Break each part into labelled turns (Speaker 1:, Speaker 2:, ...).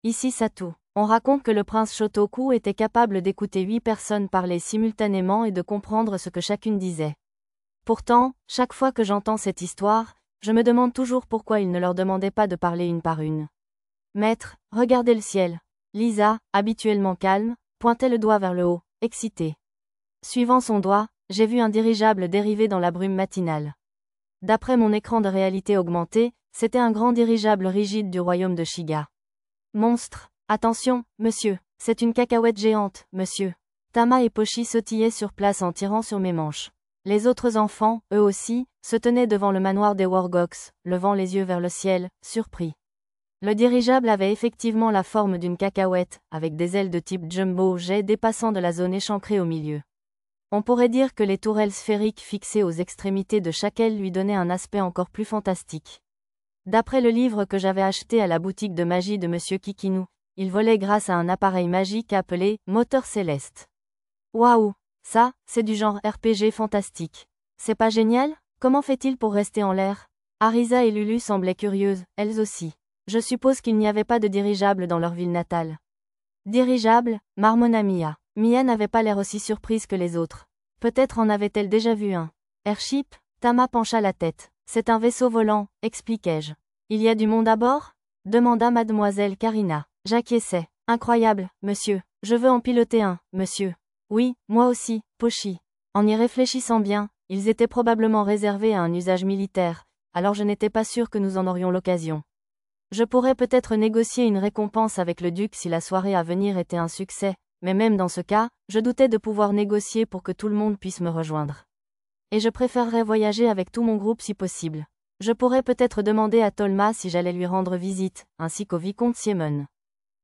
Speaker 1: Ici Satu. On raconte que le prince Shotoku était capable d'écouter 8 personnes parler simultanément et de comprendre ce que chacune disait. Pourtant, chaque fois que j'entends cette histoire, je me demande toujours pourquoi il ne leur demandait pas de parler une par une. Maître, regardez le ciel. Lisa, habituellement calme, pointait le doigt vers le haut, excitée. Suivant son doigt, j'ai vu un dirigeable dériver dans la brume matinale. D'après mon écran de réalité augmentée, c'était un grand dirigeable rigide du royaume de Shiga. Monstre! Attention, monsieur, c'est une cacahuète géante, monsieur. Tama et Pochi sautillaient sur place en tirant sur mes manches. Les autres enfants, eux aussi, se tenaient devant le manoir des Wargox, levant les yeux vers le ciel, surpris. Le dirigeable avait effectivement la forme d'une cacahuète, avec des ailes de type jumbo jet dépassant de la zone échancrée au milieu. On pourrait dire que les tourelles sphériques fixées aux extrémités de chaque aile lui donnaient un aspect encore plus fantastique. D'après le livre que j'avais acheté à la boutique de magie de Monsieur Kikinu, il volait grâce à un appareil magique appelé « moteur céleste ». Waouh! Ça, c'est du genre RPG fantastique. C'est pas génial? Comment fait-il pour rester en l'air? Arisa et Lulu semblaient curieuses, elles aussi. Je suppose qu'il n'y avait pas de dirigeable dans leur ville natale. Dirigeable, marmonna Mia. Mia n'avait pas l'air aussi surprise que les autres. Peut-être en avait-elle déjà vu un. Airship? Tama pencha la tête. C'est un vaisseau volant, expliquai-je. Il y a du monde à bord? Demanda mademoiselle Karina. J'acquiesçai. Incroyable, monsieur. Je veux en piloter un, monsieur. Oui, moi aussi, Pochi. En y réfléchissant bien, ils étaient probablement réservés à un usage militaire, alors je n'étais pas sûr que nous en aurions l'occasion. Je pourrais peut-être négocier une récompense avec le duc si la soirée à venir était un succès, mais même dans ce cas, je doutais de pouvoir négocier pour que tout le monde puisse me rejoindre. Et je préférerais voyager avec tout mon groupe si possible. Je pourrais peut-être demander à Tolma si j'allais lui rendre visite, ainsi qu'au vicomte Siemon.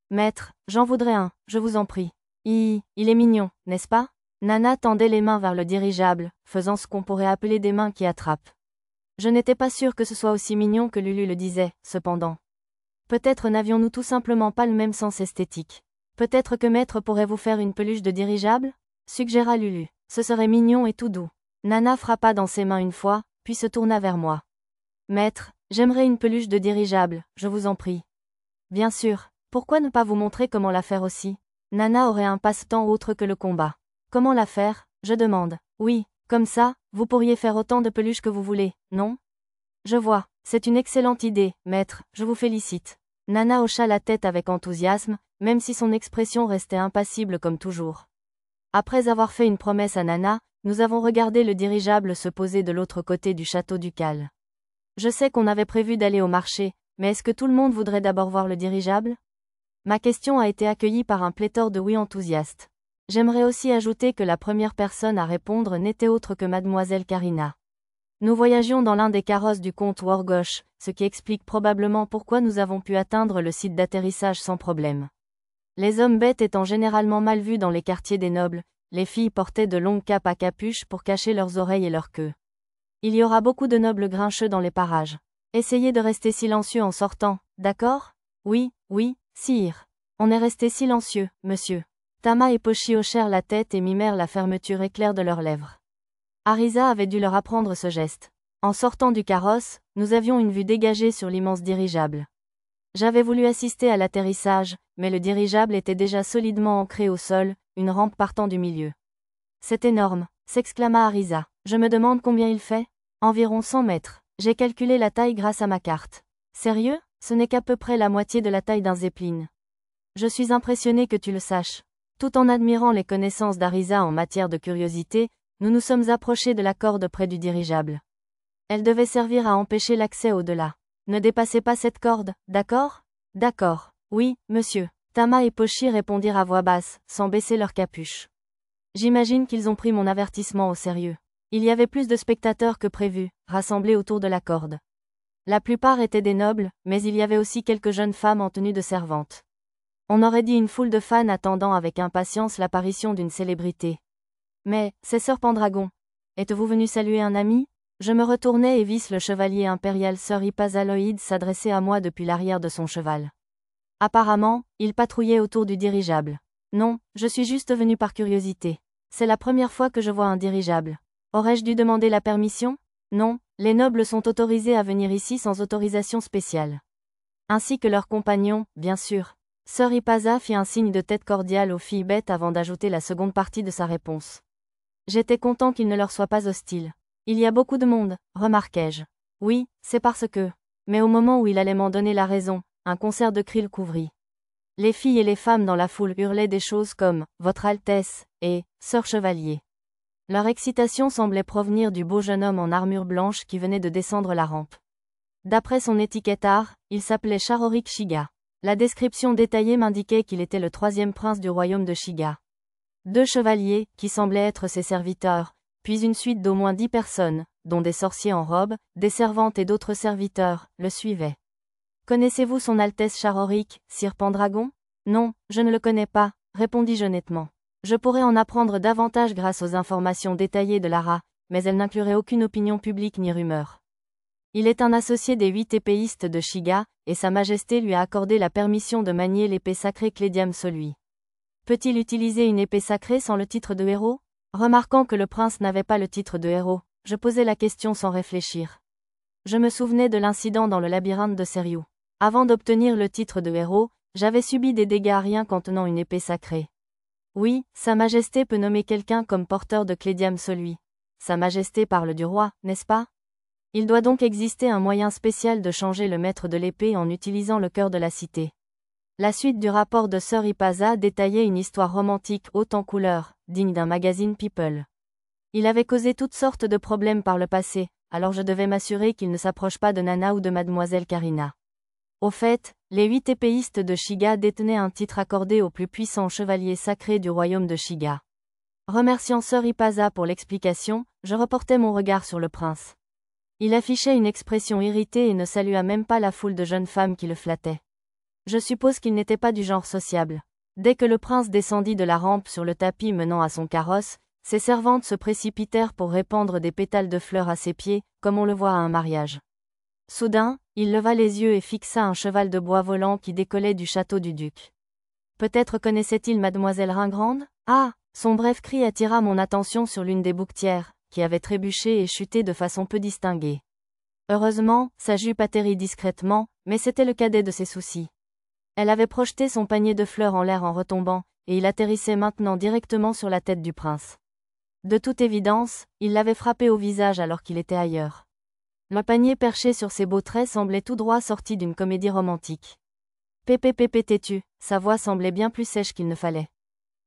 Speaker 1: Maître, j'en voudrais un, je vous en prie. Il est mignon, n'est-ce pas? Nana tendait les mains vers le dirigeable, faisant ce qu'on pourrait appeler des mains qui attrapent. Je n'étais pas sûr que ce soit aussi mignon que Lulu le disait, cependant. Peut-être n'avions-nous tout simplement pas le même sens esthétique. Peut-être que Maître pourrait vous faire une peluche de dirigeable? Suggéra Lulu. Ce serait mignon et tout doux. Nana frappa dans ses mains une fois, puis se tourna vers moi. Maître, j'aimerais une peluche de dirigeable, je vous en prie. Bien sûr, pourquoi ne pas vous montrer comment la faire aussi? Nana aurait un passe-temps autre que le combat. Comment la faire? Je demande. Oui, comme ça, vous pourriez faire autant de peluches que vous voulez, non? Je vois, c'est une excellente idée, maître, je vous félicite. Nana hocha la tête avec enthousiasme, même si son expression restait impassible comme toujours. Après avoir fait une promesse à Nana, nous avons regardé le dirigeable se poser de l'autre côté du château ducal. Je sais qu'on avait prévu d'aller au marché, mais est-ce que tout le monde voudrait d'abord voir le dirigeable? Ma question a été accueillie par un pléthore de oui enthousiastes. J'aimerais aussi ajouter que la première personne à répondre n'était autre que mademoiselle Karina. Nous voyagions dans l'un des carrosses du comte Wargosh, ce qui explique probablement pourquoi nous avons pu atteindre le site d'atterrissage sans problème. Les hommes bêtes étant généralement mal vus dans les quartiers des nobles, les filles portaient de longues capes à capuche pour cacher leurs oreilles et leur queue. Il y aura beaucoup de nobles grincheux dans les parages. Essayez de rester silencieux en sortant, d'accord? Oui, sire. On est resté silencieux, monsieur. Tama et Pochi hochèrent la tête et mimèrent la fermeture éclair de leurs lèvres. Arisa avait dû leur apprendre ce geste. En sortant du carrosse, nous avions une vue dégagée sur l'immense dirigeable. J'avais voulu assister à l'atterrissage, mais le dirigeable était déjà solidement ancré au sol, une rampe partant du milieu. C'est énorme, s'exclama Arisa. Je me demande combien il fait? Environ 100 mètres. J'ai calculé la taille grâce à ma carte. Sérieux? Ce n'est qu'à peu près la moitié de la taille d'un zeppelin. Je suis impressionné que tu le saches. Tout en admirant les connaissances d'Arisa en matière de curiosité, nous nous sommes approchés de la corde près du dirigeable. Elle devait servir à empêcher l'accès au-delà. Ne dépassez pas cette corde, d'accord? D'accord. Oui, monsieur. Tama et Pochi répondirent à voix basse, sans baisser leur capuche. J'imagine qu'ils ont pris mon avertissement au sérieux. Il y avait plus de spectateurs que prévu, rassemblés autour de la corde. La plupart étaient des nobles, mais il y avait aussi quelques jeunes femmes en tenue de servante. On aurait dit une foule de fans attendant avec impatience l'apparition d'une célébrité. Mais, c'est Sir Pendragon. Êtes-vous venu saluer un ami? Je me retournai et vis le chevalier impérial Sir Ipazaloïd s'adresser à moi depuis l'arrière de son cheval. Apparemment, il patrouillait autour du dirigeable. Non, je suis juste venu par curiosité. C'est la première fois que je vois un dirigeable. Aurais-je dû demander la permission? Non, les nobles sont autorisés à venir ici sans autorisation spéciale. Ainsi que leurs compagnons, bien sûr. Sœur Ipaza fit un signe de tête cordial aux filles bêtes avant d'ajouter la seconde partie de sa réponse. J'étais content qu'il ne leur soit pas hostile. Il y a beaucoup de monde, remarquai-je. Oui, c'est parce que. Mais au moment où il allait m'en donner la raison, un concert de cris le couvrit. Les filles et les femmes dans la foule hurlaient des choses comme « Votre Altesse » et « Sœur Chevalier ». Leur excitation semblait provenir du beau jeune homme en armure blanche qui venait de descendre la rampe. D'après son étiquette art, il s'appelait Sharorik Shiga. La description détaillée m'indiquait qu'il était le 3e prince du royaume de Shiga. 2 chevaliers, qui semblaient être ses serviteurs, puis une suite d'au moins 10 personnes, dont des sorciers en robe, des servantes et d'autres serviteurs, le suivaient. Connaissez-vous son Altesse Sharorik, Sire Pendragon? Non, je ne le connais pas, répondis-je nettement. Je pourrais en apprendre davantage grâce aux informations détaillées de Lara, mais elles n'incluraient aucune opinion publique ni rumeur. Il est un associé des 8 épéistes de Shiga, et Sa Majesté lui a accordé la permission de manier l'épée sacrée Clédiam Solui. Peut-il utiliser une épée sacrée sans le titre de héros? Remarquant que le prince n'avait pas le titre de héros, je posai la question sans réfléchir. Je me souvenais de l'incident dans le labyrinthe de Seriou. Avant d'obtenir le titre de héros, j'avais subi des dégâts rien qu'en tenant une épée sacrée. Oui, Sa Majesté peut nommer quelqu'un comme porteur de Clédiam Solui. Sa Majesté parle du roi, n'est-ce pas? Il doit donc exister un moyen spécial de changer le maître de l'épée en utilisant le cœur de la cité. La suite du rapport de Sœur Ipaza détaillait une histoire romantique haute en couleurs, digne d'un magazine People. Il avait causé toutes sortes de problèmes par le passé, alors je devais m'assurer qu'il ne s'approche pas de Nana ou de Mademoiselle Karina. Au fait, les 8 épéistes de Shiga détenaient un titre accordé au plus puissant chevalier sacré du royaume de Shiga. Remerciant Sœur Ipaza pour l'explication, je reportai mon regard sur le prince. Il affichait une expression irritée et ne salua même pas la foule de jeunes femmes qui le flattaient. Je suppose qu'il n'était pas du genre sociable. Dès que le prince descendit de la rampe sur le tapis menant à son carrosse, ses servantes se précipitèrent pour répandre des pétales de fleurs à ses pieds, comme on le voit à un mariage. Soudain, il leva les yeux et fixa un cheval de bois volant qui décollait du château du duc. Peut-être connaissait-il Mademoiselle Ringrande? Ah! Son bref cri attira mon attention sur l'une des bouquetières, qui avait trébuché et chuté de façon peu distinguée. Heureusement, sa jupe atterrit discrètement, mais c'était le cadet de ses soucis. Elle avait projeté son panier de fleurs en l'air en retombant, et il atterrissait maintenant directement sur la tête du prince. De toute évidence, il l'avait frappé au visage alors qu'il était ailleurs. Le panier perché sur ses beaux traits semblait tout droit sorti d'une comédie romantique. Pépé têtu, sa voix semblait bien plus sèche qu'il ne fallait.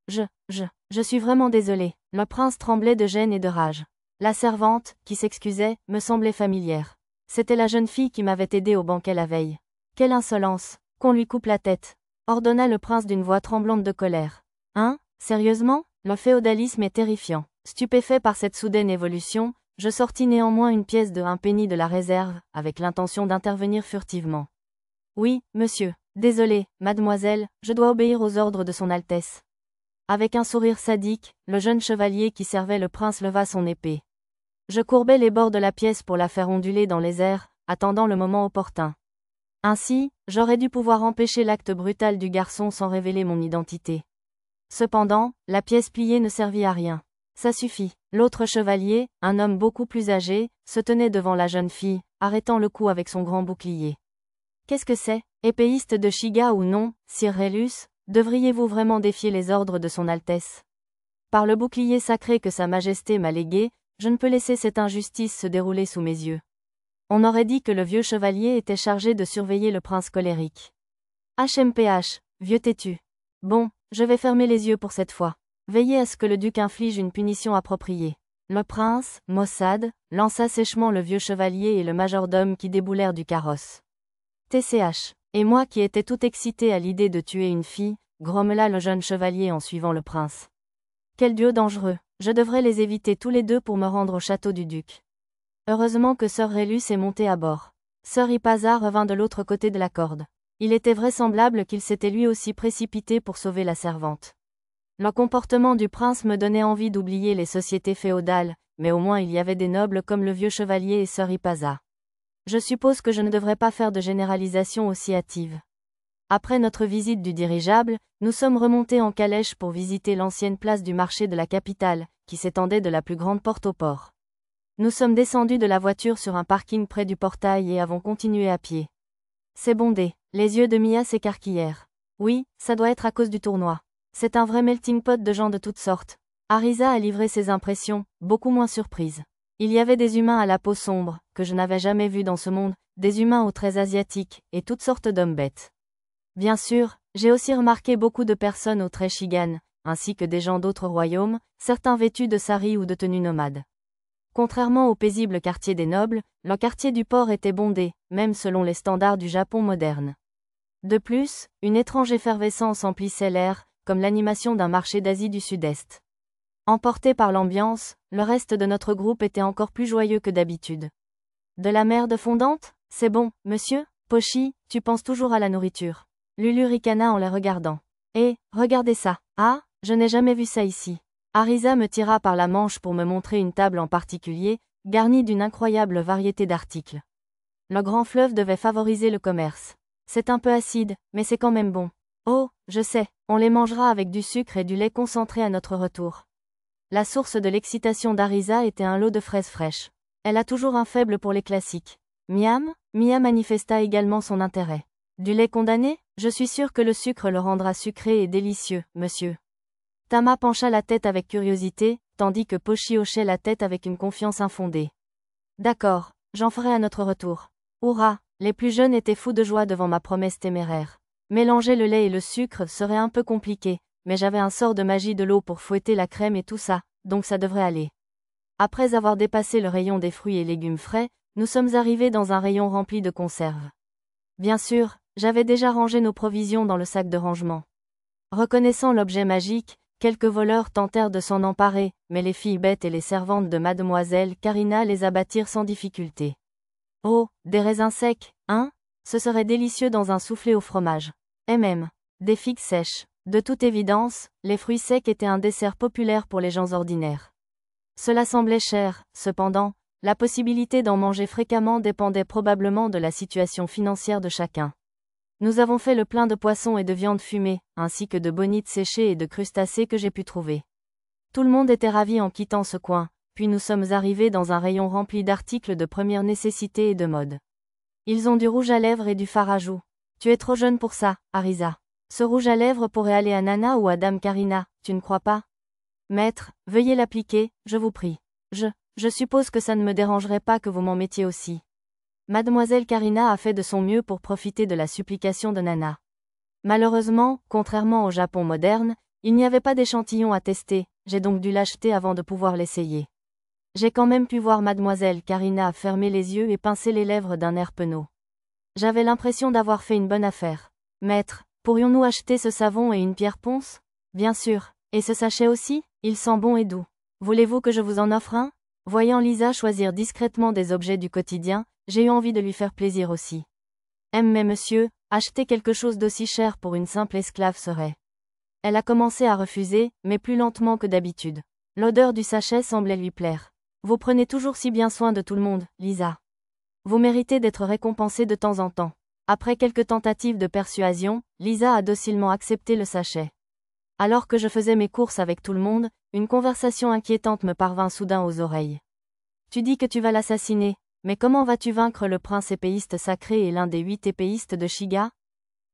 Speaker 1: Je suis vraiment désolé. Le prince tremblait de gêne et de rage. La servante, qui s'excusait, me semblait familière. C'était la jeune fille qui m'avait aidé au banquet la veille. Quelle insolence! Qu'on lui coupe la tête! Ordonna le prince d'une voix tremblante de colère. Hein? Sérieusement? Le féodalisme est terrifiant. Stupéfait par cette soudaine évolution, je sortis néanmoins une pièce de 1 penny de la réserve, avec l'intention d'intervenir furtivement. Oui, monsieur. Désolé, mademoiselle, je dois obéir aux ordres de son Altesse. Avec un sourire sadique, le jeune chevalier qui servait le prince leva son épée. Je courbais les bords de la pièce pour la faire onduler dans les airs, attendant le moment opportun. Ainsi, j'aurais dû pouvoir empêcher l'acte brutal du garçon sans révéler mon identité. Cependant, la pièce pliée ne servit à rien. Ça suffit. L'autre chevalier, un homme beaucoup plus âgé, se tenait devant la jeune fille, arrêtant le coup avec son grand bouclier. Qu'est-ce que c'est? Épéiste de Shiga ou non, Sir Rélus? Devriez-vous vraiment défier les ordres de son Altesse? Par le bouclier sacré que Sa Majesté m'a légué, je ne peux laisser cette injustice se dérouler sous mes yeux. On aurait dit que le vieux chevalier était chargé de surveiller le prince colérique. HMPH, vieux têtu. Bon, je vais fermer les yeux pour cette fois. Veillez à ce que le duc inflige une punition appropriée. Le prince, Mossad, lança sèchement le vieux chevalier et le majordome qui déboulèrent du carrosse. TCH. Et moi qui étais tout excité à l'idée de tuer une fille, grommela le jeune chevalier en suivant le prince. Quel duo dangereux, je devrais les éviter tous les deux pour me rendre au château du duc. Heureusement que Sœur Rélus est montée à bord. Sœur Ipaza revint de l'autre côté de la corde. Il était vraisemblable qu'il s'était lui aussi précipité pour sauver la servante. Le comportement du prince me donnait envie d'oublier les sociétés féodales, mais au moins il y avait des nobles comme le vieux chevalier et Sœur Ipaza. Je suppose que je ne devrais pas faire de généralisation aussi hâtive. Après notre visite du dirigeable, nous sommes remontés en calèche pour visiter l'ancienne place du marché de la capitale, qui s'étendait de la plus grande porte au port. Nous sommes descendus de la voiture sur un parking près du portail et avons continué à pied. C'est bondé, les yeux de Mia s'écarquillèrent. Oui, ça doit être à cause du tournoi. C'est un vrai melting pot de gens de toutes sortes. Arisa a livré ses impressions, beaucoup moins surprise. Il y avait des humains à la peau sombre, que je n'avais jamais vus dans ce monde, des humains aux traits asiatiques, et toutes sortes d'hommes bêtes. Bien sûr, j'ai aussi remarqué beaucoup de personnes aux traits Shigan, ainsi que des gens d'autres royaumes, certains vêtus de sari ou de tenues nomades. Contrairement au paisible quartier des nobles, le quartier du port était bondé, même selon les standards du Japon moderne. De plus, une étrange effervescence emplissait l'air, comme l'animation d'un marché d'Asie du Sud-Est. Emporté par l'ambiance, le reste de notre groupe était encore plus joyeux que d'habitude. De la merde fondante? C'est bon, monsieur? Pochi, tu penses toujours à la nourriture. Lulu ricana en les regardant. Regardez ça. Ah, je n'ai jamais vu ça ici. Arisa me tira par la manche pour me montrer une table en particulier, garnie d'une incroyable variété d'articles. Le grand fleuve devait favoriser le commerce. C'est un peu acide, mais c'est quand même bon. Oh, je sais, on les mangera avec du sucre et du lait concentré à notre retour. La source de l'excitation d'Arisa était un lot de fraises fraîches. Elle a toujours un faible pour les classiques. Miam? Mia manifesta également son intérêt. Du lait condamné? Je suis sûre que le sucre le rendra sucré et délicieux, monsieur. Tama pencha la tête avec curiosité, tandis que Pochi hochait la tête avec une confiance infondée. D'accord, j'en ferai à notre retour. Hurrah, les plus jeunes étaient fous de joie devant ma promesse téméraire. Mélanger le lait et le sucre serait un peu compliqué, mais j'avais un sort de magie de l'eau pour fouetter la crème et tout ça, donc ça devrait aller. Après avoir dépassé le rayon des fruits et légumes frais, nous sommes arrivés dans un rayon rempli de conserves. Bien sûr, j'avais déjà rangé nos provisions dans le sac de rangement. Reconnaissant l'objet magique, quelques voleurs tentèrent de s'en emparer, mais les filles bêtes et les servantes de mademoiselle Karina les abattirent sans difficulté. Oh, des raisins secs, hein? Ce serait délicieux dans un soufflé au fromage. Et même, des figues sèches. De toute évidence, les fruits secs étaient un dessert populaire pour les gens ordinaires. Cela semblait cher, cependant, la possibilité d'en manger fréquemment dépendait probablement de la situation financière de chacun. Nous avons fait le plein de poissons et de viande fumée, ainsi que de bonites séchées et de crustacés que j'ai pu trouver. Tout le monde était ravi en quittant ce coin, puis nous sommes arrivés dans un rayon rempli d'articles de première nécessité et de mode. Ils ont du rouge à lèvres et du fard à joues. Tu es trop jeune pour ça, Arisa. Ce rouge à lèvres pourrait aller à Nana ou à Dame Karina, tu ne crois pas? Maître, veuillez l'appliquer, je vous prie. Je suppose que ça ne me dérangerait pas que vous m'en mettiez aussi. Mademoiselle Karina a fait de son mieux pour profiter de la supplication de Nana. Malheureusement, contrairement au Japon moderne, il n'y avait pas d'échantillon à tester, j'ai donc dû l'acheter avant de pouvoir l'essayer. J'ai quand même pu voir Mademoiselle Karina fermer les yeux et pincer les lèvres d'un air penaud. J'avais l'impression d'avoir fait une bonne affaire. Maître, pourrions-nous acheter ce savon et une pierre ponce? Bien sûr. Et ce sachet aussi? Il sent bon et doux. Voulez-vous que je vous en offre un? Voyant Lisa choisir discrètement des objets du quotidien, j'ai eu envie de lui faire plaisir aussi. Mais monsieur, acheter quelque chose d'aussi cher pour une simple esclave serait. Elle a commencé à refuser, mais plus lentement que d'habitude. L'odeur du sachet semblait lui plaire. Vous prenez toujours si bien soin de tout le monde, Lisa. Vous méritez d'être récompensée de temps en temps. Après quelques tentatives de persuasion, Lisa a docilement accepté le sachet. Alors que je faisais mes courses avec tout le monde, une conversation inquiétante me parvint soudain aux oreilles. Tu dis que tu vas l'assassiner, mais comment vas-tu vaincre le prince épéiste sacré et l'un des 8 épéistes de Shiga?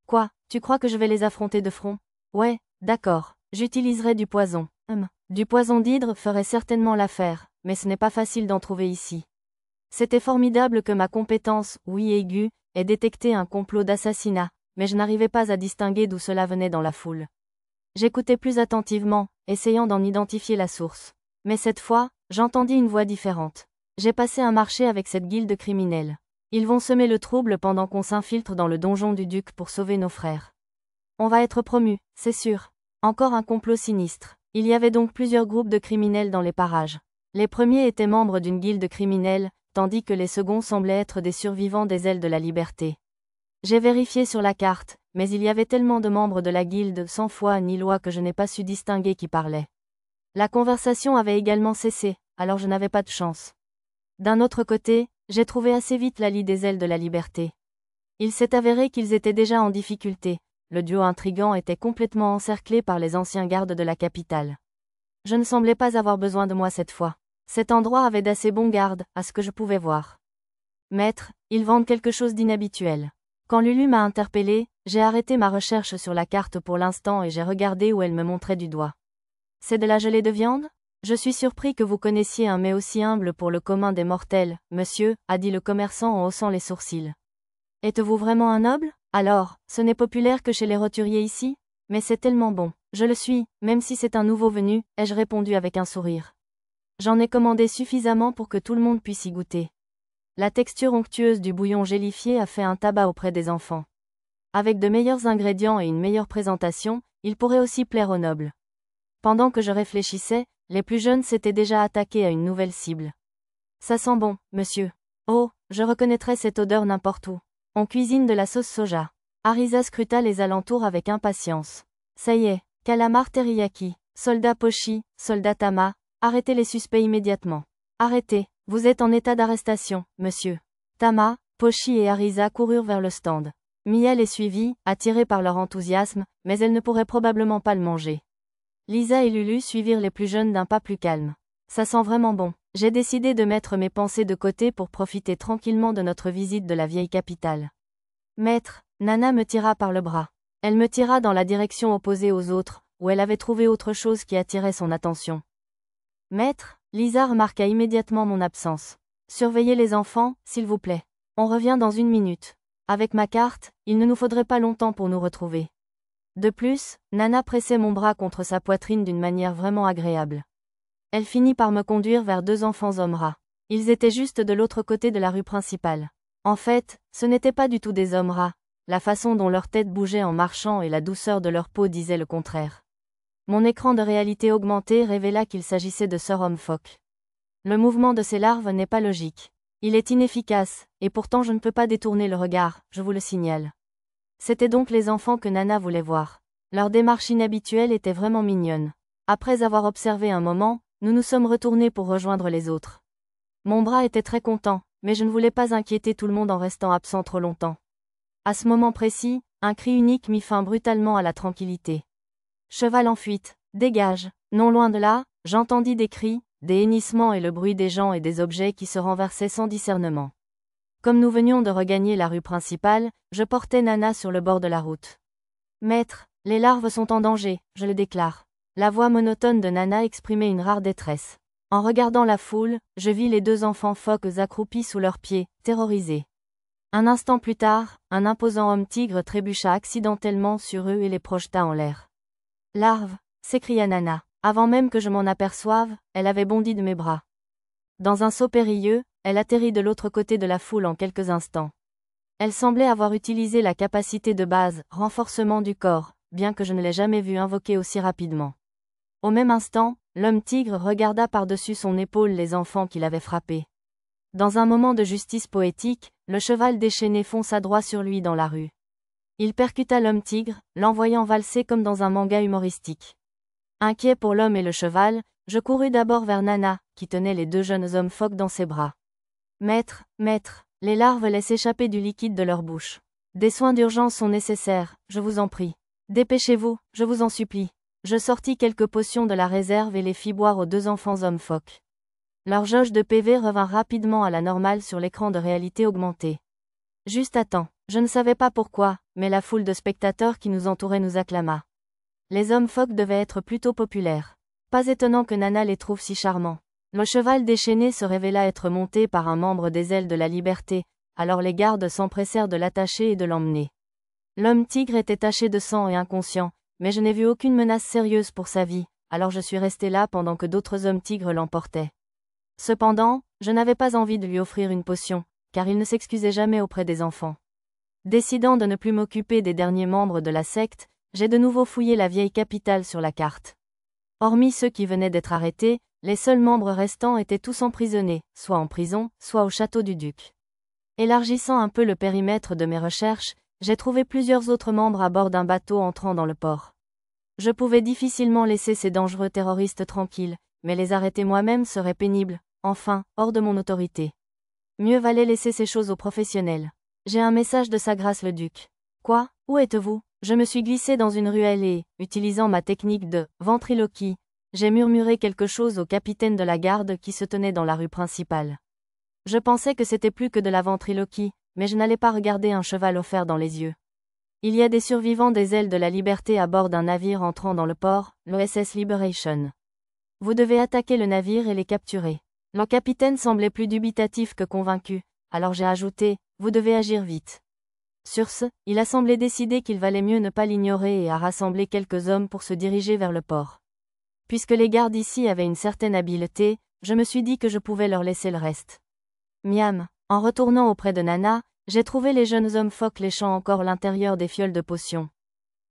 Speaker 1: Quoi, tu crois que je vais les affronter de front? Ouais, d'accord, j'utiliserai du poison. Du poison d'hydre ferait certainement l'affaire, mais ce n'est pas facile d'en trouver ici. C'était formidable que ma compétence, oui aiguë, ait détecté un complot d'assassinat, mais je n'arrivais pas à distinguer d'où cela venait dans la foule. J'écoutais plus attentivement, essayant d'en identifier la source. Mais cette fois, j'entendis une voix différente. J'ai passé un marché avec cette guilde criminelle. Ils vont semer le trouble pendant qu'on s'infiltre dans le donjon du duc pour sauver nos frères. On va être promus, c'est sûr. Encore un complot sinistre. Il y avait donc plusieurs groupes de criminels dans les parages. Les premiers étaient membres d'une guilde criminelle, tandis que les seconds semblaient être des survivants des ailes de la liberté. J'ai vérifié sur la carte, mais il y avait tellement de membres de la guilde sans foi ni loi que je n'ai pas su distinguer qui parlait. La conversation avait également cessé, alors je n'avais pas de chance. D'un autre côté, j'ai trouvé assez vite la lie des ailes de la liberté. Il s'est avéré qu'ils étaient déjà en difficulté, le duo intrigant était complètement encerclé par les anciens gardes de la capitale. Je ne semblais pas avoir besoin de moi cette fois. Cet endroit avait d'assez bons gardes, à ce que je pouvais voir. Maître, ils vendent quelque chose d'inhabituel. Quand Lulu m'a interpellé, j'ai arrêté ma recherche sur la carte pour l'instant et j'ai regardé où elle me montrait du doigt. C'est de la gelée de viande? Je suis surpris que vous connaissiez un mets aussi humble pour le commun des mortels, monsieur, a dit le commerçant en haussant les sourcils. Êtes-vous vraiment un noble? Alors, ce n'est populaire que chez les roturiers ici? Mais c'est tellement bon. Je le suis, même si c'est un nouveau venu, ai-je répondu avec un sourire. J'en ai commandé suffisamment pour que tout le monde puisse y goûter. La texture onctueuse du bouillon gélifié a fait un tabac auprès des enfants. Avec de meilleurs ingrédients et une meilleure présentation, il pourrait aussi plaire aux nobles. Pendant que je réfléchissais, les plus jeunes s'étaient déjà attaqués à une nouvelle cible. Ça sent bon, monsieur. Oh, je reconnaîtrais cette odeur n'importe où. On cuisine de la sauce soja. Arisa scruta les alentours avec impatience. Ça y est, calamar teriyaki, soldat Pochi, soldat Tama, arrêtez les suspects immédiatement. Arrêtez, vous êtes en état d'arrestation, monsieur. Tama, Pochi et Arisa coururent vers le stand. Mia les suivit, attirée par leur enthousiasme, mais elle ne pourrait probablement pas le manger. Lisa et Lulu suivirent les plus jeunes d'un pas plus calme. Ça sent vraiment bon. J'ai décidé de mettre mes pensées de côté pour profiter tranquillement de notre visite de la vieille capitale. Maître, Nana me tira par le bras. Elle me tira dans la direction opposée aux autres, où elle avait trouvé autre chose qui attirait son attention. Maître, Lisa remarqua immédiatement mon absence. Surveillez les enfants, s'il vous plaît. On revient dans 1 minute. Avec ma carte, il ne nous faudrait pas longtemps pour nous retrouver. De plus, Nana pressait mon bras contre sa poitrine d'une manière vraiment agréable. Elle finit par me conduire vers 2 enfants hommes rats. Ils étaient juste de l'autre côté de la rue principale. En fait, ce n'étaient pas du tout des hommes rats. La façon dont leur tête bougeait en marchant et la douceur de leur peau disaient le contraire. Mon écran de réalité augmentée révéla qu'il s'agissait de sœurs hommes phoques. Le mouvement de ces larves n'est pas logique. Il est inefficace, et pourtant je ne peux pas détourner le regard, je vous le signale. C'étaient donc les enfants que Nana voulait voir. Leur démarche inhabituelle était vraiment mignonne. Après avoir observé un moment, nous nous sommes retournés pour rejoindre les autres. Mon bras était très content, mais je ne voulais pas inquiéter tout le monde en restant absent trop longtemps. À ce moment précis, un cri unique mit fin brutalement à la tranquillité. Cheval en fuite, dégage. Non loin de là, j'entendis des cris, des hennissements et le bruit des gens et des objets qui se renversaient sans discernement. Comme nous venions de regagner la rue principale, je portais Nana sur le bord de la route. Maître, les larves sont en danger, je le déclare. La voix monotone de Nana exprimait une rare détresse. En regardant la foule, je vis les 2 enfants phoques accroupis sous leurs pieds, terrorisés. Un instant plus tard, un imposant homme tigre trébucha accidentellement sur eux et les projeta en l'air. Larve, s'écria Nana. Avant même que je m'en aperçoive, elle avait bondi de mes bras. Dans un saut périlleux, elle atterrit de l'autre côté de la foule en quelques instants. Elle semblait avoir utilisé la capacité de base, renforcement du corps, bien que je ne l'ai jamais vue invoquer aussi rapidement. Au même instant, l'homme tigre regarda par-dessus son épaule les enfants qu'il avait frappés. Dans un moment de justice poétique, le cheval déchaîné fonça droit sur lui dans la rue. Il percuta l'homme tigre, l'envoyant valser comme dans un manga humoristique. Inquiet pour l'homme et le cheval, je courus d'abord vers Nana, qui tenait les 2 jeunes hommes phoques dans ses bras. Maître, les larves laissent échapper du liquide de leur bouche. Des soins d'urgence sont nécessaires, je vous en prie. Dépêchez-vous, je vous en supplie. Je sortis quelques potions de la réserve et les fis boire aux 2 enfants hommes phoques. Leur jauge de PV revint rapidement à la normale sur l'écran de réalité augmentée. Juste à temps, je ne savais pas pourquoi, mais la foule de spectateurs qui nous entourait nous acclama. Les hommes phoques devaient être plutôt populaires. Pas étonnant que Nana les trouve si charmants. Le cheval déchaîné se révéla être monté par un membre des ailes de la liberté, alors les gardes s'empressèrent de l'attacher et de l'emmener. L'homme tigre était taché de sang et inconscient, mais je n'ai vu aucune menace sérieuse pour sa vie, alors je suis resté là pendant que d'autres hommes tigres l'emportaient. Cependant, je n'avais pas envie de lui offrir une potion, car il ne s'excusait jamais auprès des enfants. Décidant de ne plus m'occuper des derniers membres de la secte, j'ai de nouveau fouillé la vieille capitale sur la carte. Hormis ceux qui venaient d'être arrêtés, les seuls membres restants étaient tous emprisonnés, soit en prison, soit au château du duc. Élargissant un peu le périmètre de mes recherches, j'ai trouvé plusieurs autres membres à bord d'un bateau entrant dans le port. Je pouvais difficilement laisser ces dangereux terroristes tranquilles, mais les arrêter moi-même serait pénible, enfin, hors de mon autorité. Mieux valait laisser ces choses aux professionnels. J'ai un message de Sa Grâce le Duc. Quoi? Où êtes-vous? Je me suis glissé dans une ruelle et, utilisant ma technique de ventriloquie, j'ai murmuré quelque chose au capitaine de la garde qui se tenait dans la rue principale. Je pensais que c'était plus que de la ventriloquie, mais je n'allais pas regarder un cheval offert dans les yeux. Il y a des survivants des ailes de la liberté à bord d'un navire entrant dans le port, l'OSS Liberation. Vous devez attaquer le navire et les capturer. Le capitaine semblait plus dubitatif que convaincu, alors j'ai ajouté, vous devez agir vite. Sur ce, il a semblé décider qu'il valait mieux ne pas l'ignorer et a rassemblé quelques hommes pour se diriger vers le port. Puisque les gardes ici avaient une certaine habileté, je me suis dit que je pouvais leur laisser le reste. Miam, en retournant auprès de Nana, j'ai trouvé les jeunes hommes phoques léchant encore l'intérieur des fioles de potions.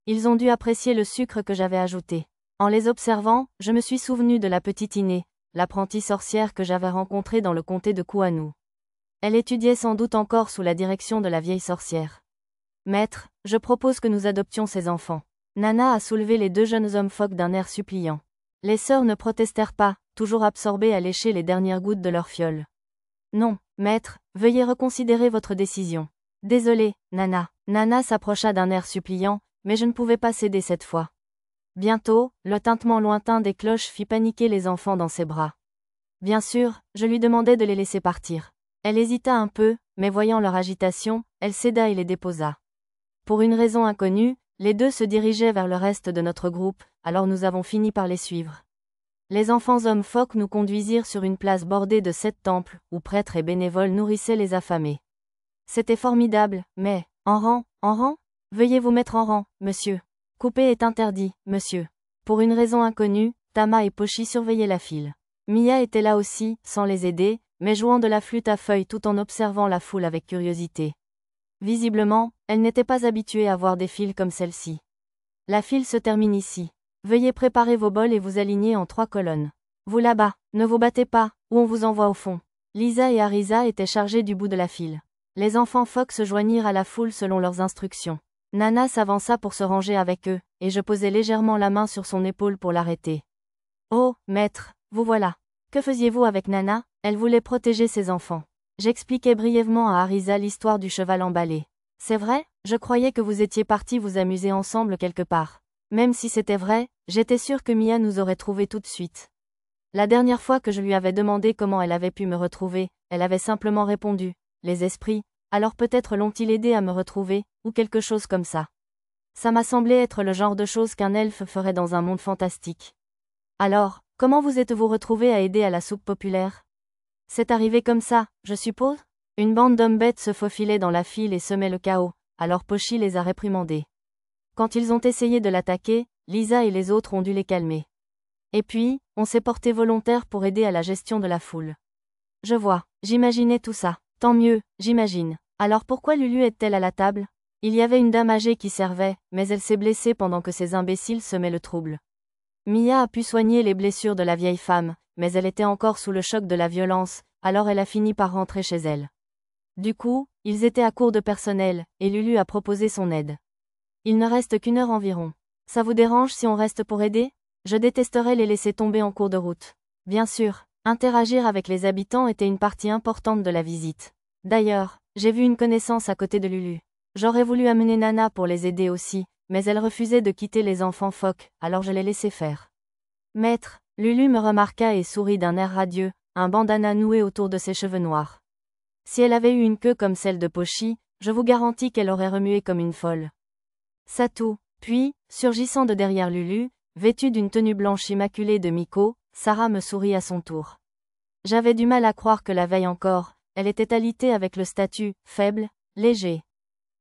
Speaker 1: Ils ont dû apprécier le sucre que j'avais ajouté. En les observant, je me suis souvenu de la petite Iné, l'apprentie sorcière que j'avais rencontrée dans le comté de Kuanu. Elle étudiait sans doute encore sous la direction de la vieille sorcière. Maître, je propose que nous adoptions ces enfants. Nana a soulevé les deux jeunes hommes phoques d'un air suppliant. Les sœurs ne protestèrent pas, toujours absorbées à lécher les dernières gouttes de leur fiole. Non, maître, veuillez reconsidérer votre décision. Désolé, Nana. Nana s'approcha d'un air suppliant, mais je ne pouvais pas céder cette fois. Bientôt, le tintement lointain des cloches fit paniquer les enfants dans ses bras. Bien sûr, je lui demandai de les laisser partir. Elle hésita un peu, mais voyant leur agitation, elle céda et les déposa. Pour une raison inconnue, les deux se dirigeaient vers le reste de notre groupe, alors nous avons fini par les suivre. Les enfants hommes phoques nous conduisirent sur une place bordée de 7 temples, où prêtres et bénévoles nourrissaient les affamés. C'était formidable, mais, en rang, veuillez vous mettre en rang, monsieur. Couper est interdit, monsieur. Pour une raison inconnue, Tama et Pochi surveillaient la file. Mia était là aussi, sans les aider, mais jouant de la flûte à feuilles tout en observant la foule avec curiosité. Visiblement, elle n'était pas habituée à voir des files comme celle-ci. La file se termine ici. Veuillez préparer vos bols et vous aligner en 3 colonnes. Vous là-bas, ne vous battez pas, ou on vous envoie au fond. Lisa et Arisa étaient chargés du bout de la file. Les enfants phoques se joignirent à la foule selon leurs instructions. Nana s'avança pour se ranger avec eux, et je posai légèrement la main sur son épaule pour l'arrêter. Oh, maître, vous voilà. Que faisiez-vous avec Nana? Elle voulait protéger ses enfants. J'expliquai brièvement à Arisa l'histoire du cheval emballé. C'est vrai, je croyais que vous étiez partis vous amuser ensemble quelque part. Même si c'était vrai, j'étais sûre que Mia nous aurait trouvés tout de suite. La dernière fois que je lui avais demandé comment elle avait pu me retrouver, elle avait simplement répondu « Les esprits, alors peut-être l'ont-ils aidé à me retrouver, ou quelque chose comme ça. » Ça m'a semblé être le genre de choses qu'un elfe ferait dans un monde fantastique. Alors, comment vous êtes-vous retrouvés à aider à la soupe populaire? C'est arrivé comme ça, je suppose? Une bande d'hommes bêtes se faufilait dans la file et semait le chaos, alors Pochi les a réprimandés. Quand ils ont essayé de l'attaquer, Lisa et les autres ont dû les calmer. Et puis, on s'est porté volontaire pour aider à la gestion de la foule. Je vois, j'imaginais tout ça. Tant mieux, j'imagine. Alors pourquoi Lulu est-elle à la table? Il y avait une dame âgée qui servait, mais elle s'est blessée pendant que ces imbéciles semaient le trouble. Mia a pu soigner les blessures de la vieille femme, mais elle était encore sous le choc de la violence, alors elle a fini par rentrer chez elle. Du coup, ils étaient à court de personnel, et Lulu a proposé son aide. Il ne reste qu'1 heure environ. Ça vous dérange si on reste pour aider? Je détesterais les laisser tomber en cours de route. Bien sûr, interagir avec les habitants était une partie importante de la visite. D'ailleurs, j'ai vu une connaissance à côté de Lulu. J'aurais voulu amener Nana pour les aider aussi, mais elle refusait de quitter les enfants phoques, alors je l'ai laissé faire. Maître, Lulu me remarqua et sourit d'un air radieux, un bandana noué autour de ses cheveux noirs. Si elle avait eu une queue comme celle de Pochi, je vous garantis qu'elle aurait remué comme une folle. Satou, puis, surgissant de derrière Lulu, vêtue d'une tenue blanche immaculée de Miko, Sarah me sourit à son tour. J'avais du mal à croire que la veille encore, elle était alitée avec le statut, faible, léger.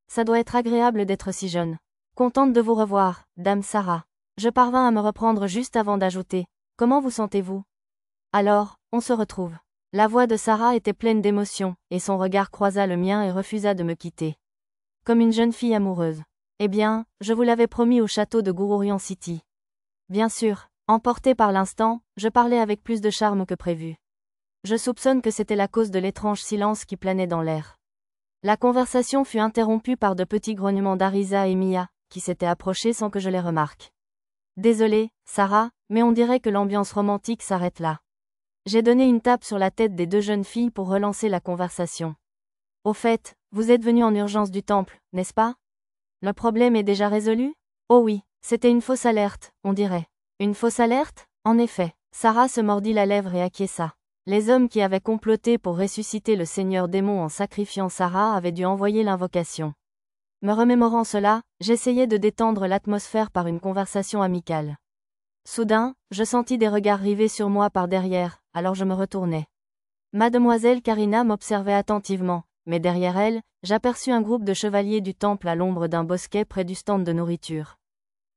Speaker 1: Ça doit être agréable d'être si jeune. Contente de vous revoir, dame Sarah. Je parvins à me reprendre juste avant d'ajouter. Comment vous sentez-vous? Alors, on se retrouve. La voix de Sarah était pleine d'émotion, et son regard croisa le mien et refusa de me quitter. Comme une jeune fille amoureuse. Eh bien, je vous l'avais promis au château de Gururian City. Bien sûr, emporté par l'instant, je parlais avec plus de charme que prévu. Je soupçonne que c'était la cause de l'étrange silence qui planait dans l'air. La conversation fut interrompue par de petits grognements d'Arisa et Mia, qui s'étaient approchés sans que je les remarque. Désolée, Sarah, mais on dirait que l'ambiance romantique s'arrête là. J'ai donné une tape sur la tête des deux jeunes filles pour relancer la conversation. Au fait, vous êtes venus en urgence du temple, n'est-ce pas? Le problème est déjà résolu? Oh oui, c'était une fausse alerte, on dirait. Une fausse alerte? En effet. Sarah se mordit la lèvre et acquiesça. Les hommes qui avaient comploté pour ressusciter le seigneur démon en sacrifiant Sarah avaient dû envoyer l'invocation. Me remémorant cela, j'essayais de détendre l'atmosphère par une conversation amicale. Soudain, je sentis des regards rivés sur moi par derrière, alors je me retournai. Mademoiselle Karina m'observait attentivement, mais derrière elle, j'aperçus un groupe de chevaliers du temple à l'ombre d'un bosquet près du stand de nourriture.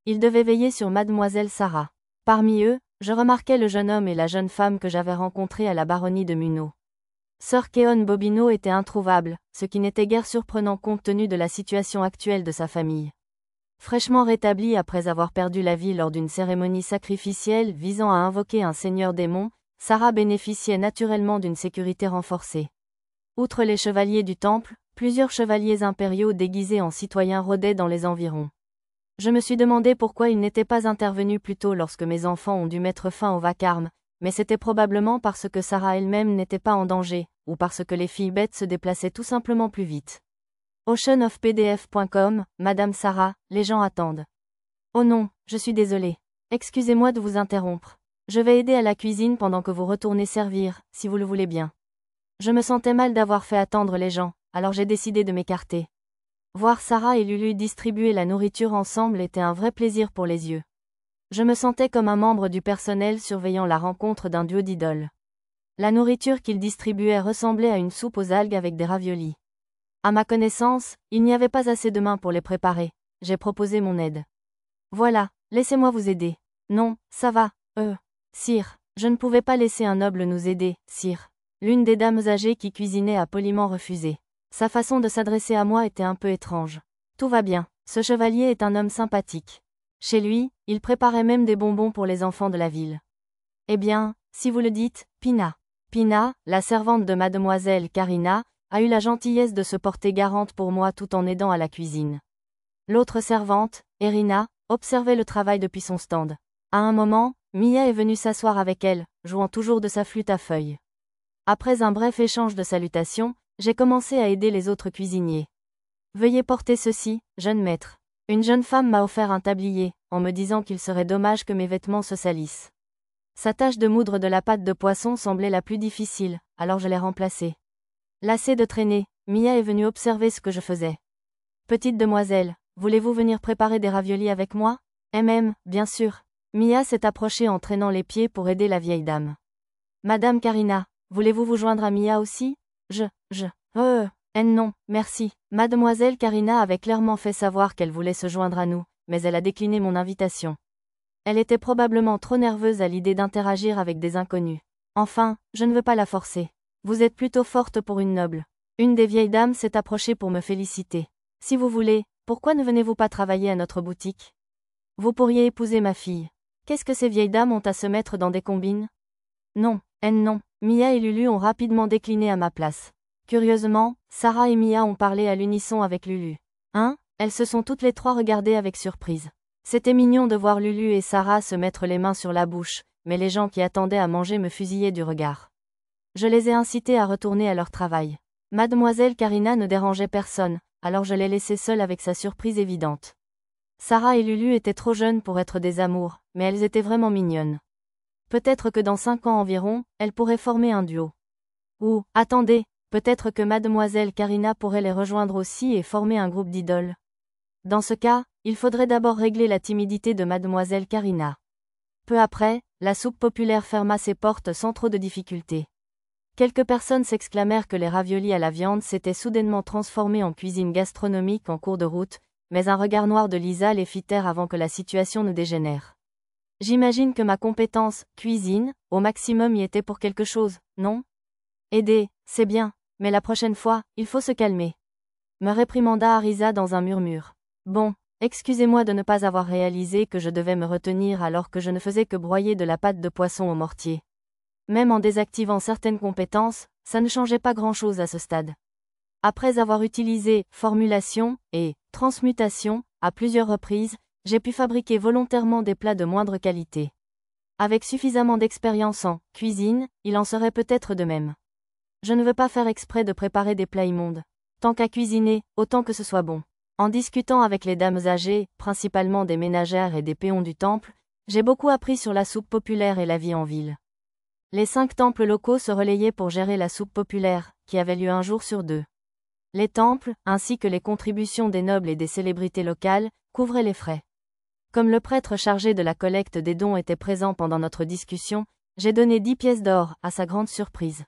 Speaker 1: Ils devaient veiller sur Mademoiselle Sarah. Parmi eux, je remarquai le jeune homme et la jeune femme que j'avais rencontrés à la baronnie de Munot. Sir Keon Bobino était introuvable, ce qui n'était guère surprenant compte tenu de la situation actuelle de sa famille. Fraîchement rétablie après avoir perdu la vie lors d'une cérémonie sacrificielle visant à invoquer un seigneur démon, Sarah bénéficiait naturellement d'une sécurité renforcée. Outre les chevaliers du temple, plusieurs chevaliers impériaux déguisés en citoyens rôdaient dans les environs. Je me suis demandé pourquoi ils n'étaient pas intervenus plus tôt lorsque mes enfants ont dû mettre fin au vacarme, mais c'était probablement parce que Sarah elle-même n'était pas en danger, ou parce que les filles bêtes se déplaçaient tout simplement plus vite. oceanofpdf.com, Madame Sarah, les gens attendent. Oh non, je suis désolée. Excusez-moi de vous interrompre. Je vais aider à la cuisine pendant que vous retournez servir, si vous le voulez bien. Je me sentais mal d'avoir fait attendre les gens, alors j'ai décidé de m'écarter. Voir Sarah et Lulu distribuer la nourriture ensemble était un vrai plaisir pour les yeux. Je me sentais comme un membre du personnel surveillant la rencontre d'un duo d'idoles. La nourriture qu'ils distribuaient ressemblait à une soupe aux algues avec des raviolis. À ma connaissance, il n'y avait pas assez de mains pour les préparer. J'ai proposé mon aide. Voilà, laissez-moi vous aider. Non, ça va, sire, je ne pouvais pas laisser un noble nous aider, sire. L'une des dames âgées qui cuisinait a poliment refusé. Sa façon de s'adresser à moi était un peu étrange. Tout va bien, ce chevalier est un homme sympathique. Chez lui, il préparait même des bonbons pour les enfants de la ville. Eh bien, si vous le dites, Pina. Pina, la servante de mademoiselle Karina, a eu la gentillesse de se porter garante pour moi tout en aidant à la cuisine. L'autre servante, Erina, observait le travail depuis son stand. À un moment, Mia est venue s'asseoir avec elle, jouant toujours de sa flûte à feuilles. Après un bref échange de salutations, j'ai commencé à aider les autres cuisiniers. Veuillez porter ceci, jeune maître. Une jeune femme m'a offert un tablier, en me disant qu'il serait dommage que mes vêtements se salissent. Sa tâche de moudre de la pâte de poisson semblait la plus difficile, alors je l'ai remplacée. Lassée de traîner, Mia est venue observer ce que je faisais. Petite demoiselle, voulez-vous venir préparer des raviolis avec moi? Bien sûr. Mia s'est approchée en traînant les pieds pour aider la vieille dame. Madame Karina, voulez-vous vous joindre à Mia aussi? Non, merci. Mademoiselle Karina avait clairement fait savoir qu'elle voulait se joindre à nous, mais elle a décliné mon invitation. Elle était probablement trop nerveuse à l'idée d'interagir avec des inconnus. Enfin, je ne veux pas la forcer. Vous êtes plutôt forte pour une noble. Une des vieilles dames s'est approchée pour me féliciter. Si vous voulez, pourquoi ne venez-vous pas travailler à notre boutique? Vous pourriez épouser ma fille. Qu'est-ce que ces vieilles dames ont à se mettre dans des combines? Non, non. Mia et Lulu ont rapidement décliné à ma place. Curieusement, Sarah et Mia ont parlé à l'unisson avec Lulu. Elles se sont toutes les trois regardées avec surprise. C'était mignon de voir Lulu et Sarah se mettre les mains sur la bouche, mais les gens qui attendaient à manger me fusillaient du regard. Je les ai incitées à retourner à leur travail. Mademoiselle Karina ne dérangeait personne, alors je l'ai laissée seule avec sa surprise évidente. Sarah et Lulu étaient trop jeunes pour être des amours, mais elles étaient vraiment mignonnes. Peut-être que dans 5 ans environ, elles pourraient former un duo. Ou, attendez, peut-être que mademoiselle Karina pourrait les rejoindre aussi et former un groupe d'idoles. Dans ce cas, il faudrait d'abord régler la timidité de mademoiselle Karina. Peu après, la soupe populaire ferma ses portes sans trop de difficultés. Quelques personnes s'exclamèrent que les raviolis à la viande s'étaient soudainement transformés en cuisine gastronomique en cours de route, mais un regard noir de Lisa les fit taire avant que la situation ne dégénère. J'imagine que ma compétence, cuisine, au maximum y était pour quelque chose, non? Aider, c'est bien, mais la prochaine fois, il faut se calmer. Me réprimanda Arisa dans un murmure. Bon, excusez-moi de ne pas avoir réalisé que je devais me retenir alors que je ne faisais que broyer de la pâte de poisson au mortier. Même en désactivant certaines compétences, ça ne changeait pas grand-chose à ce stade. Après avoir utilisé formulation et transmutation à plusieurs reprises, j'ai pu fabriquer volontairement des plats de moindre qualité. Avec suffisamment d'expérience en cuisine, il en serait peut-être de même. Je ne veux pas faire exprès de préparer des plats immondes. Tant qu'à cuisiner, autant que ce soit bon. En discutant avec les dames âgées, principalement des ménagères et des péons du temple, j'ai beaucoup appris sur la soupe populaire et la vie en ville. Les 5 temples locaux se relayaient pour gérer la soupe populaire, qui avait lieu un jour sur 2. Les temples, ainsi que les contributions des nobles et des célébrités locales, couvraient les frais. Comme le prêtre chargé de la collecte des dons était présent pendant notre discussion, j'ai donné 10 pièces d'or, à sa grande surprise.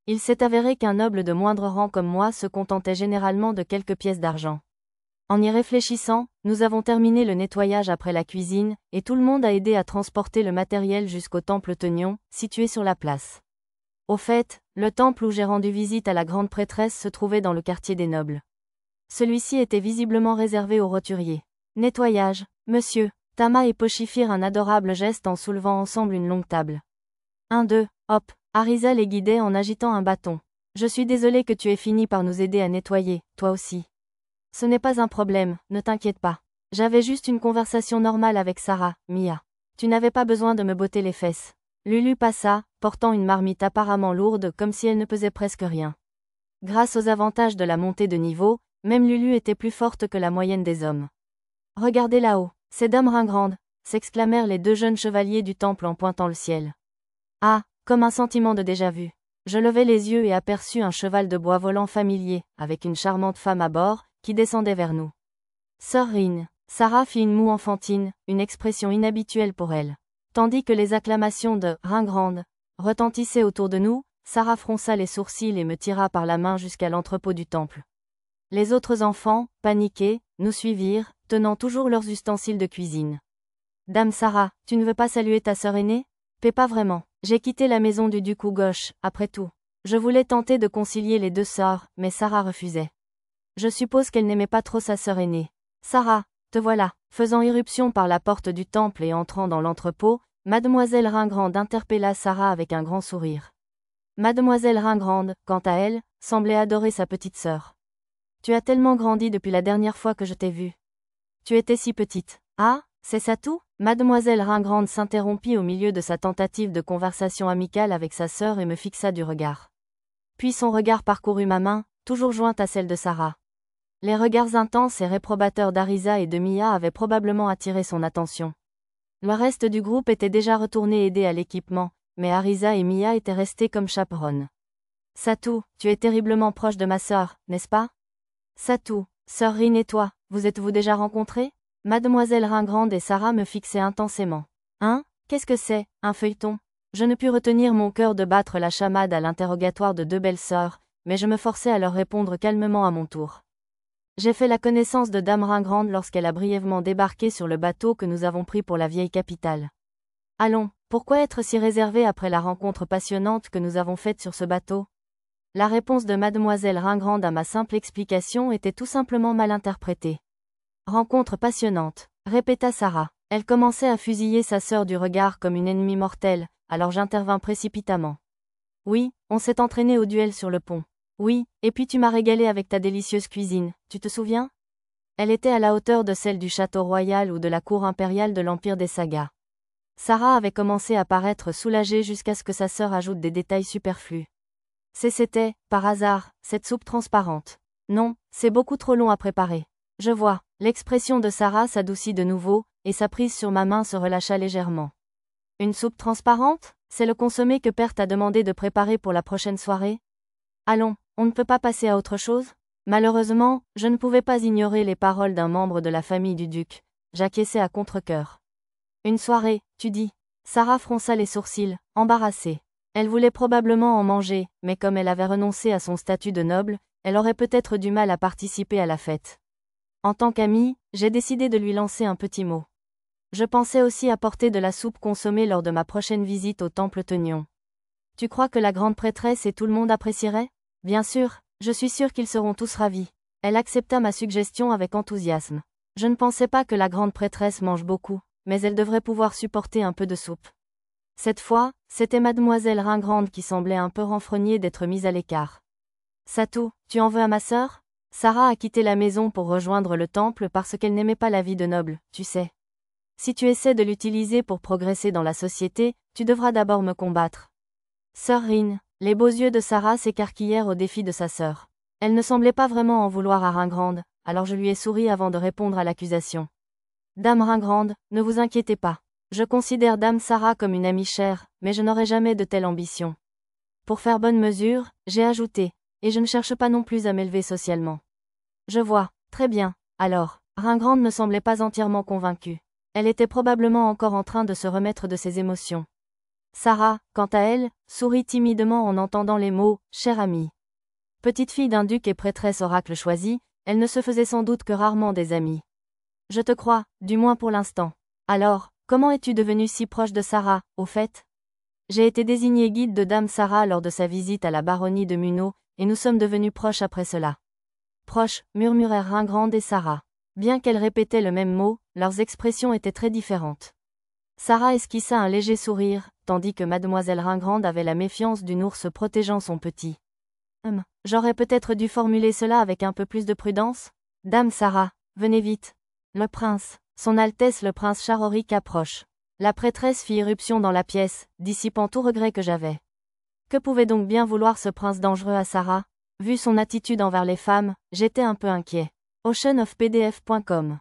Speaker 1: Il s'est avéré qu'un noble de moindre rang comme moi se contentait généralement de quelques pièces d'argent. En y réfléchissant, nous avons terminé le nettoyage après la cuisine, et tout le monde a aidé à transporter le matériel jusqu'au temple Teunion, situé sur la place. Au fait, le temple où j'ai rendu visite à la grande prêtresse se trouvait dans le quartier des nobles. Celui-ci était visiblement réservé aux roturiers. Nettoyage, monsieur. Tama et Pochi firent un adorable geste en soulevant ensemble une longue table. 1-2, hop. Arisa les guidait en agitant un bâton. Je suis désolé que tu aies fini par nous aider à nettoyer, toi aussi. Ce n'est pas un problème, ne t'inquiète pas. J'avais juste une conversation normale avec Sarah, Mia. Tu n'avais pas besoin de me botter les fesses. Lulu passa, portant une marmite apparemment lourde comme si elle ne pesait presque rien. Grâce aux avantages de la montée de niveau, même Lulu était plus forte que la moyenne des hommes. Regardez là-haut, c'est Dame Ringrande, s'exclamèrent les 2 jeunes chevaliers du temple en pointant le ciel. Ah, comme un sentiment de déjà-vu. Je levai les yeux et aperçus un cheval de bois volant familier, avec une charmante femme à bord, qui descendait vers nous. Sœur Rin. Sarah fit une moue enfantine, une expression inhabituelle pour elle. Tandis que les acclamations de « Ringrande » retentissaient autour de nous, Sarah fronça les sourcils et me tira par la main jusqu'à l'entrepôt du temple. Les autres enfants, paniqués, nous suivirent, tenant toujours leurs ustensiles de cuisine. « Dame Sarah, tu ne veux pas saluer ta sœur aînée ? » Pas vraiment. J'ai quitté la maison du duc gauche, après tout. Je voulais tenter de concilier les 2 sœurs, mais Sarah refusait. Je suppose qu'elle n'aimait pas trop sa sœur aînée. Sarah, te voilà. Faisant irruption par la porte du temple et entrant dans l'entrepôt, Mademoiselle Ringrande interpella Sarah avec un grand sourire. Mademoiselle Ringrande, quant à elle, semblait adorer sa petite sœur. Tu as tellement grandi depuis la dernière fois que je t'ai vue. Tu étais si petite. Ah, c'est ça tout ? Mademoiselle Ringrande s'interrompit au milieu de sa tentative de conversation amicale avec sa sœur et me fixa du regard. Puis son regard parcourut ma main, toujours jointe à celle de Sarah. Les regards intenses et réprobateurs d'Arisa et de Mia avaient probablement attiré son attention. Le reste du groupe était déjà retourné aider à l'équipement, mais Arisa et Mia étaient restés comme chaperones. Satou, tu es terriblement proche de ma sœur, n'est-ce pas ? Satou, sœur Rin et toi, vous êtes-vous déjà rencontrés ? Mademoiselle Ringrande et Sarah me fixaient intensément. Hein ? Qu'est-ce que c'est, un feuilleton ? Je ne pus retenir mon cœur de battre la chamade à l'interrogatoire de 2 belles sœurs, mais je me forçai à leur répondre calmement à mon tour. J'ai fait la connaissance de Dame Ringrande lorsqu'elle a brièvement débarqué sur le bateau que nous avons pris pour la vieille capitale. Allons, pourquoi être si réservé après la rencontre passionnante que nous avons faite sur ce bateau ? La réponse de Mademoiselle Ringrande à ma simple explication était tout simplement mal interprétée. Rencontre passionnante, répéta Sarah. Elle commençait à fusiller sa sœur du regard comme une ennemie mortelle, alors j'intervins précipitamment. Oui, on s'est entraîné au duel sur le pont. Oui, et puis tu m'as régalé avec ta délicieuse cuisine, tu te souviens ? Elle était à la hauteur de celle du château royal ou de la cour impériale de l'Empire des Sagas. Sarah avait commencé à paraître soulagée jusqu'à ce que sa sœur ajoute des détails superflus. C'était, par hasard, cette soupe transparente. Non, c'est beaucoup trop long à préparer. Je vois, l'expression de Sarah s'adoucit de nouveau, et sa prise sur ma main se relâcha légèrement. Une soupe transparente ? C'est le consommé que Père t'a demandé de préparer pour la prochaine soirée ? Allons, on ne peut pas passer à autre chose ? Malheureusement, je ne pouvais pas ignorer les paroles d'un membre de la famille du duc. J'acquiesçai à contre-cœur. Une soirée, tu dis ? Sarah fronça les sourcils, embarrassée. Elle voulait probablement en manger, mais comme elle avait renoncé à son statut de noble, elle aurait peut-être du mal à participer à la fête. En tant qu'amie, j'ai décidé de lui lancer un petit mot. Je pensais aussi apporter de la soupe consommée lors de ma prochaine visite au temple Teunion. Tu crois que la grande prêtresse et tout le monde apprécieraient ? Bien sûr, je suis sûre qu'ils seront tous ravis. Elle accepta ma suggestion avec enthousiasme. Je ne pensais pas que la grande prêtresse mange beaucoup, mais elle devrait pouvoir supporter un peu de soupe. Cette fois, c'était Mademoiselle Ringrande qui semblait un peu renfrognée d'être mise à l'écart. Satou, tu en veux à ma sœur ? Sarah a quitté la maison pour rejoindre le temple parce qu'elle n'aimait pas la vie de noble, tu sais. Si tu essaies de l'utiliser pour progresser dans la société, tu devras d'abord me combattre. Sœur Rin, les beaux yeux de Sarah s'écarquillèrent au défi de sa sœur. Elle ne semblait pas vraiment en vouloir à Ringrande, alors je lui ai souri avant de répondre à l'accusation. Dame Ringrande, ne vous inquiétez pas. Je considère Dame Sarah comme une amie chère, mais je n'aurai jamais de telle ambition. Pour faire bonne mesure, j'ai ajouté. Et je ne cherche pas non plus à m'élever socialement. Je vois. Très bien. Alors, Ringrande ne semblait pas entièrement convaincue. Elle était probablement encore en train de se remettre de ses émotions. Sarah, quant à elle, sourit timidement en entendant les mots « chère amie ». Petite fille d'un duc et prêtresse oracle choisie, elle ne se faisait sans doute que rarement des amis. Je te crois, du moins pour l'instant. Alors, comment es-tu devenue si proche de Sarah, au fait? J'ai été désignée guide de Dame Sarah lors de sa visite à la baronnie de Munot, et nous sommes devenus proches après cela. Proches, murmurèrent Ringrande et Sarah. Bien qu'elles répétaient le même mot, leurs expressions étaient très différentes. Sarah esquissa un léger sourire, tandis que mademoiselle Ringrande avait la méfiance d'une ours protégeant son petit. J'aurais peut-être dû formuler cela avec un peu plus de prudence? Dame Sarah, venez vite. Le prince, son Altesse le prince Charoric approche. La prêtresse fit irruption dans la pièce, dissipant tout regret que j'avais. Que pouvait donc bien vouloir ce prince dangereux à Sarah? Vu son attitude envers les femmes, j'étais un peu inquiet. oceanofpdf.com